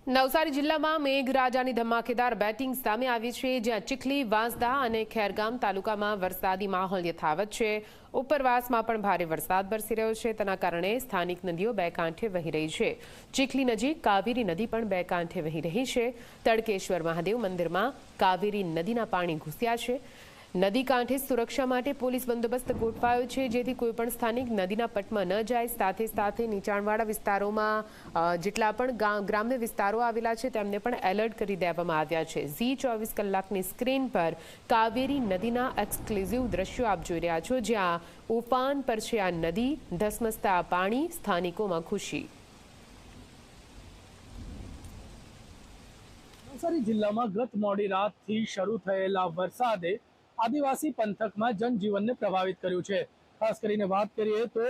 નવસારી જિલ્લામાં મેઘરાજાની ધમાકેદાર બેટિંગ સામે આવી છે, જ્યાં ચીખલી, વાંસદા અને ખેરગામ તાલુકામાં વરસાદી માહોલ યથાવત છે। ઉપરવાસમાં પણ ભારે વરસાદ વરસી રહ્યો છે। તેના કારણે સ્થાનિક નદીઓ બે કાંઠે વહી રહી છે। ચીખલી નજીક કાવેરી નદી પણ બે કાંઠે વહી રહી છે। તડકેશ્વર મહાદેવ મંદિરમાં કાવેરી નદીના પાણી ઘૂસ્યા છે। નદી કાંઠે સુરક્ષા માટે પોલીસ બંદોબસ્ત ગોઠવાયો છે, જેથી કોઈપણ સ્થાનિક નદીના પટમાં ન જાય। સાથે સાથે નીચાણવાળા વિસ્તારોમાં જેટલા પણ ગ્રામ્ય વિસ્તારો આવેલા છે તેમને પણ એલર્ટ કરી દેવામાં આવ્યા છે। ઝી24 કલાકની સ્ક્રીન પર કાવેરી નદીના એક્સક્લુઝિવ દ્રશ્યો આપ જોઈ રહ્યા છો, જ્યાં ઉફાન પર છે આ નદી, ધસમસતા પાણી, સ્થાનિકોમાં ખુશી। નવસારી જિલ્લામાં ગત મોડી રાતથી શરૂ થયેલા વરસાદે આદિવાસી પંથકમાં જનજીવનને પ્રભાવિત કર્યું છે। ખાસ કરીને વાત કરીએ તો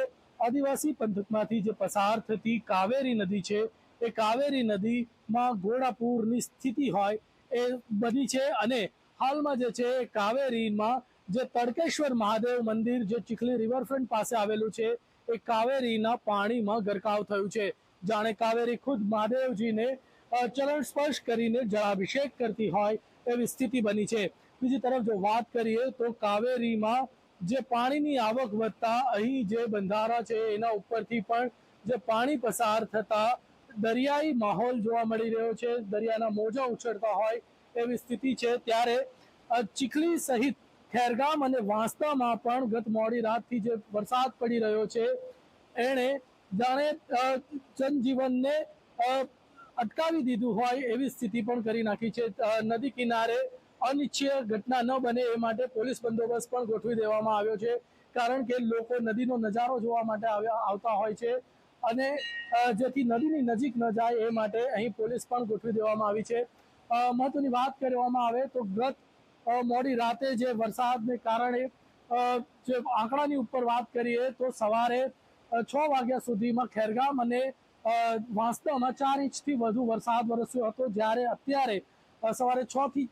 આદિવાસી પંથકમાંથી જે પસાર થતી કાવેરી નદી છે, એ કાવેરી નદીમાં ઘોડાપૂરની સ્થિતિ હોય એ બની છે અને હાલમાં જે છે કાવેરીમાં જે તડકેશ્વર મહાદેવ મંદિર જે ચીખલી રિવરફ્રન્ટ પાસે આવેલું છે, એ કાવેરીના પાણીમાં ગરકાવ થયું છે। જાણે કાવેરી ખુદ મહાદેવજીને ચરણ સ્પર્શ કરીને જળાભિષેક કરતી હોય એવી સ્થિતિ બની છે। બીજી તરફ જો વાત કરીએ તો કાવેરીમાં જે પાણીની આવક વધતા અહીં જે બંધારા છે એના ઉપરથી પણ જે પાણી પસાર થતા દરિયાઈ માહોલ જોવા મળી રહ્યો છે। દરિયાના મોજા ઉછળતા હોય એવી સ્થિતિ છે। ત્યારે ચીખલી સહિત ખેરગામ અને વાંસદામાં પણ ગત મોડી રાતથી જે વરસાદ પડી રહ્યો છે એણે જાણે જનજીવનને અટકાવી દીધું હોય એવી સ્થિતિ પણ કરી નાખી છે। નદી કિનારે અનિચ્છનીય ઘટના ન બને એ માટે પોલીસ બંદોબસ્ત પણ ગોઠવી દેવામાં આવ્યો છે, કારણ કે લોકો નદીનો નજારો જોવા માટે આવતા હોય છે અને જેથી નદીની નજીક ન જાય એ માટે અહીં પોલીસ પણ ગોઠવી દેવામાં આવી છે। મહત્વની વાત કરવામાં આવે તો ગત મોડી રાતે જે વરસાદને કારણે જે આંકડાની ઉપર વાત કરીએ તો સવારે 6 વાગ્યા સુધીમાં ખેરગામ અને વાંસદામાં 4 ઇંચથી વધુ વરસાદ વરસ્યો હતો, જ્યારે અત્યારે સવારે 6 થી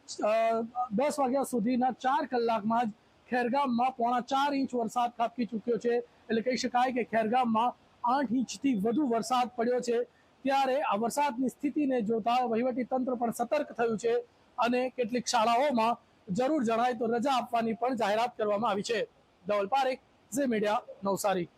10 વાગ્યા સુધીના 4 કલાકમાં જ ખેરગામમાં 4.25 ઇંચ વરસાદ ખાબકી ચૂક્યો છે। એટલે કહી શકાય કે ખેરગામમાં 8 ઇંચથી વધુ વરસાદ પડ્યો છે। ત્યારે આ વરસાદની સ્થિતિને જોતા વહીવટી તંત્ર પણ સતર્ક થયું છે અને કેટલીક શાળાઓમાં જરૂર જણાય તો રજા આપવાની પણ જાહેરાત કરવામાં આવી છે। ધવલ પારેખ, ઝી મીડિયા, નવસારી।